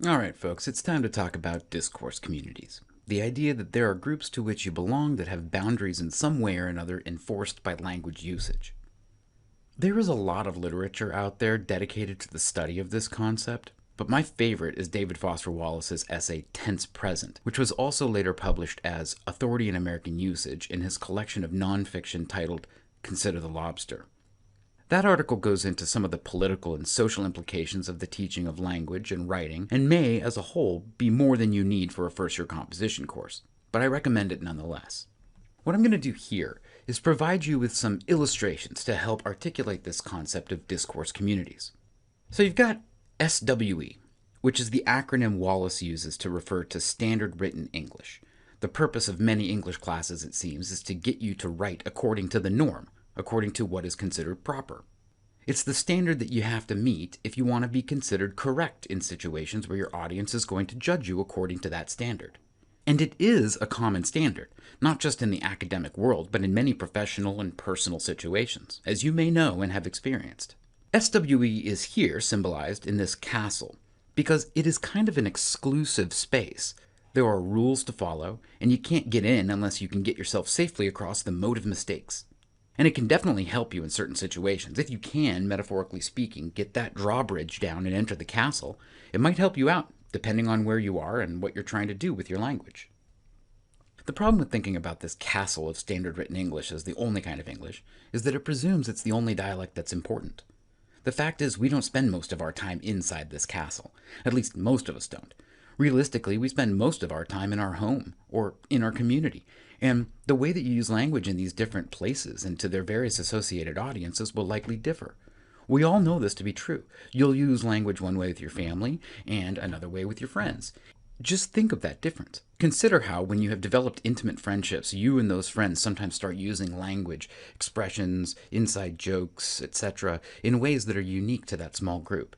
Alright folks, it's time to talk about discourse communities. The idea that there are groups to which you belong that have boundaries in some way or another enforced by language usage. There is a lot of literature out there dedicated to the study of this concept, but my favorite is David Foster Wallace's essay Tense Present, which was also later published as Authority in American Usage in his collection of nonfiction titled Consider the Lobster. That article goes into some of the political and social implications of the teaching of language and writing, and may, as a whole, be more than you need for a first-year composition course, but I recommend it nonetheless. What I'm going to do here is provide you with some illustrations to help articulate this concept of discourse communities. So you've got SWE, which is the acronym Wallace uses to refer to Standard Written English. The purpose of many English classes, it seems, is to get you to write according to the norm, according to what is considered proper. It's the standard that you have to meet if you want to be considered correct in situations where your audience is going to judge you according to that standard. And it is a common standard, not just in the academic world, but in many professional and personal situations, as you may know and have experienced. SWE is here symbolized in this castle, because it is kind of an exclusive space. There are rules to follow, and you can't get in unless you can get yourself safely across the moat of mistakes. And it can definitely help you in certain situations. If you can, metaphorically speaking, get that drawbridge down and enter the castle, it might help you out, depending on where you are and what you're trying to do with your language. The problem with thinking about this castle of standard written English as the only kind of English is that it presumes it's the only dialect that's important. The fact is, we don't spend most of our time inside this castle. At least most of us don't. Realistically, we spend most of our time in our home or in our community, and the way that you use language in these different places and to their various associated audiences will likely differ. We all know this to be true. You'll use language one way with your family and another way with your friends. Just think of that difference. Consider how, when you have developed intimate friendships, you and those friends sometimes start using language, expressions, inside jokes, etc., in ways that are unique to that small group.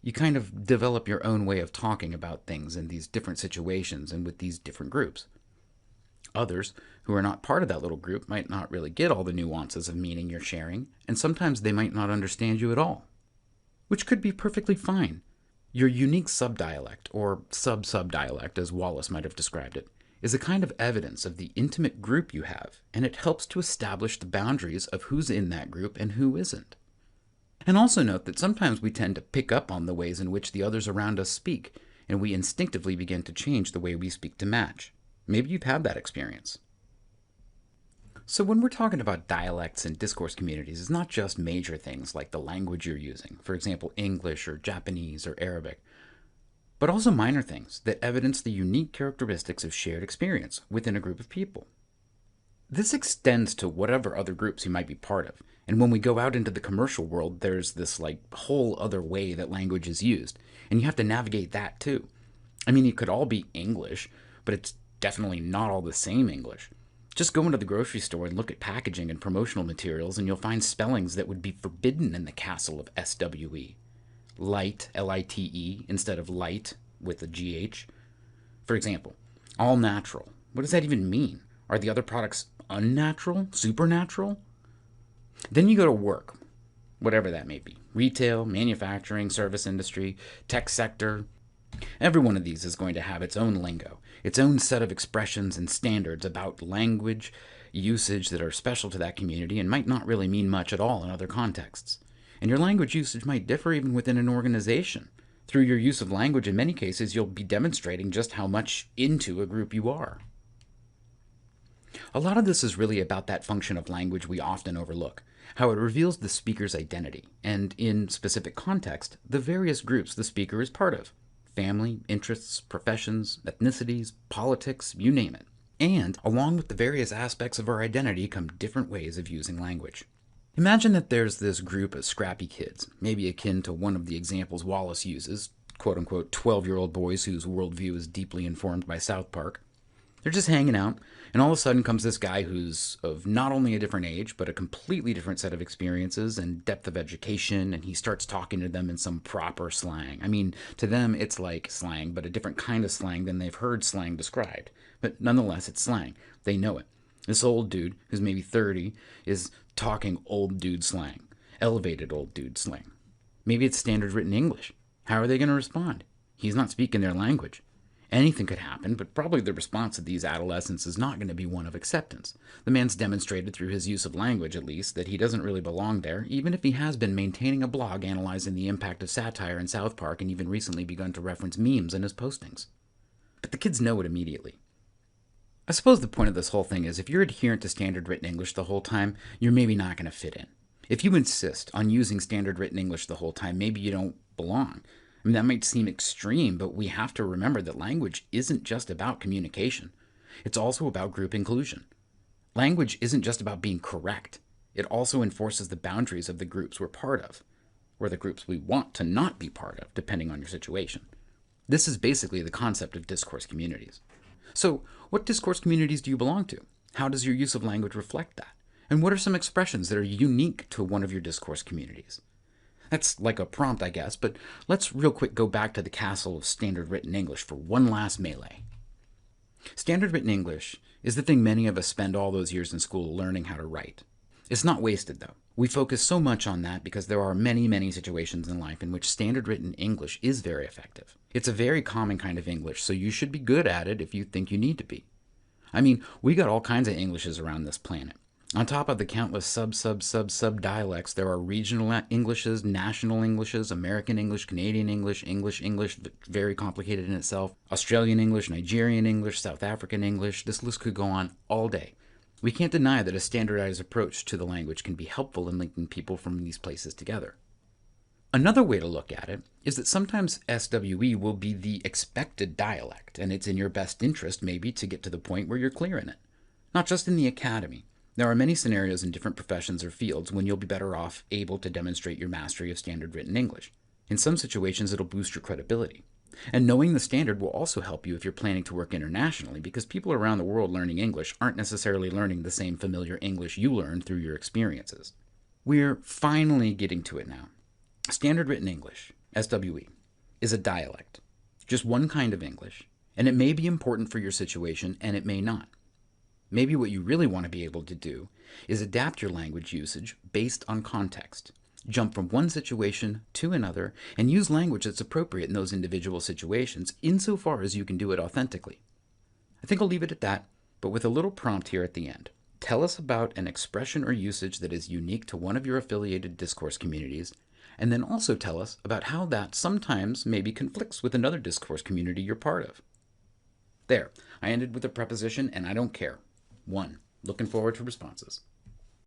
You kind of develop your own way of talking about things in these different situations and with these different groups. Others, who are not part of that little group, might not really get all the nuances of meaning you're sharing, and sometimes they might not understand you at all. Which could be perfectly fine. Your unique subdialect, or sub-subdialect as Wallace might have described it, is a kind of evidence of the intimate group you have, and it helps to establish the boundaries of who's in that group and who isn't. And also note that sometimes we tend to pick up on the ways in which the others around us speak, and we instinctively begin to change the way we speak to match. Maybe you've had that experience. So when we're talking about dialects and discourse communities, it's not just major things like the language you're using, for example, English or Japanese or Arabic, but also minor things that evidence the unique characteristics of shared experience within a group of people. This extends to whatever other groups you might be part of, and when we go out into the commercial world, there's this whole other way that language is used, and you have to navigate that too. I mean, it could all be English, but it's definitely not all the same English. Just go into the grocery store and look at packaging and promotional materials, and you'll find spellings that would be forbidden in the castle of SWE. Light, L-I-T-E, instead of light with a G-H. For example, all natural. What does that even mean? Are the other products unnatural? Supernatural? Then you go to work, whatever that may be. Retail, manufacturing, service industry, tech sector. Every one of these is going to have its own lingo, its own set of expressions and standards about language usage that are special to that community and might not really mean much at all in other contexts. And your language usage might differ even within an organization. Through your use of language, in many cases, you'll be demonstrating just how much into a group you are. A lot of this is really about that function of language we often overlook, how it reveals the speaker's identity, and in specific context, the various groups the speaker is part of. Family, interests, professions, ethnicities, politics, you name it. And, along with the various aspects of our identity come different ways of using language. Imagine that there's this group of scrappy kids, maybe akin to one of the examples Wallace uses, quote-unquote 12-year-old boys whose worldview is deeply informed by South Park. They're just hanging out, and all of a sudden comes this guy who's of not only a different age, but a completely different set of experiences and depth of education, and he starts talking to them in some proper slang. I mean, to them it's like slang, but a different kind of slang than they've heard slang described. But nonetheless, it's slang. They know it. This old dude, who's maybe 30, is talking old dude slang, elevated old dude slang. Maybe it's standard written English. How are they going to respond? He's not speaking their language. Anything could happen, but probably the response of these adolescents is not going to be one of acceptance. The man's demonstrated through his use of language, at least, that he doesn't really belong there, even if he has been maintaining a blog analyzing the impact of satire in South Park and even recently begun to reference memes in his postings. But the kids know it immediately. I suppose the point of this whole thing is if you're adherent to standard written English the whole time, you're maybe not going to fit in. If you insist on using standard written English the whole time, maybe you don't belong. I mean, that might seem extreme, but we have to remember that language isn't just about communication. It's also about group inclusion. Language isn't just about being correct. It also enforces the boundaries of the groups we're part of, or the groups we want to not be part of, depending on your situation. This is basically the concept of discourse communities. So, what discourse communities do you belong to? How does your use of language reflect that? And what are some expressions that are unique to one of your discourse communities? That's like a prompt, I guess, but let's real quick go back to the castle of standard written English for one last melee. Standard written English is the thing many of us spend all those years in school learning how to write. It's not wasted, though. We focus so much on that because there are many, many situations in life in which standard written English is very effective. It's a very common kind of English, so you should be good at it if you think you need to be. I mean, we got all kinds of Englishes around this planet. On top of the countless sub dialects, there are regional Englishes, national Englishes, American English, Canadian English, English, very complicated in itself, Australian English, Nigerian English, South African English. This list could go on all day. We can't deny that a standardized approach to the language can be helpful in linking people from these places together. Another way to look at it is that sometimes SWE will be the expected dialect, and it's in your best interest maybe to get to the point where you're clear in it. Not just in the academy. There are many scenarios in different professions or fields when you'll be better off able to demonstrate your mastery of standard written English. In some situations, it'll boost your credibility. And knowing the standard will also help you if you're planning to work internationally, because people around the world learning English aren't necessarily learning the same familiar English you learned through your experiences. We're finally getting to it now. Standard written English, SWE, is a dialect. Just one kind of English, and it may be important for your situation, and it may not. Maybe what you really want to be able to do is adapt your language usage based on context. Jump from one situation to another and use language that's appropriate in those individual situations insofar as you can do it authentically. I think I'll leave it at that, but with a little prompt here at the end. Tell us about an expression or usage that is unique to one of your affiliated discourse communities, and then also tell us about how that sometimes maybe conflicts with another discourse community you're part of. There, I ended with a preposition and I don't care. 1. Looking forward to responses.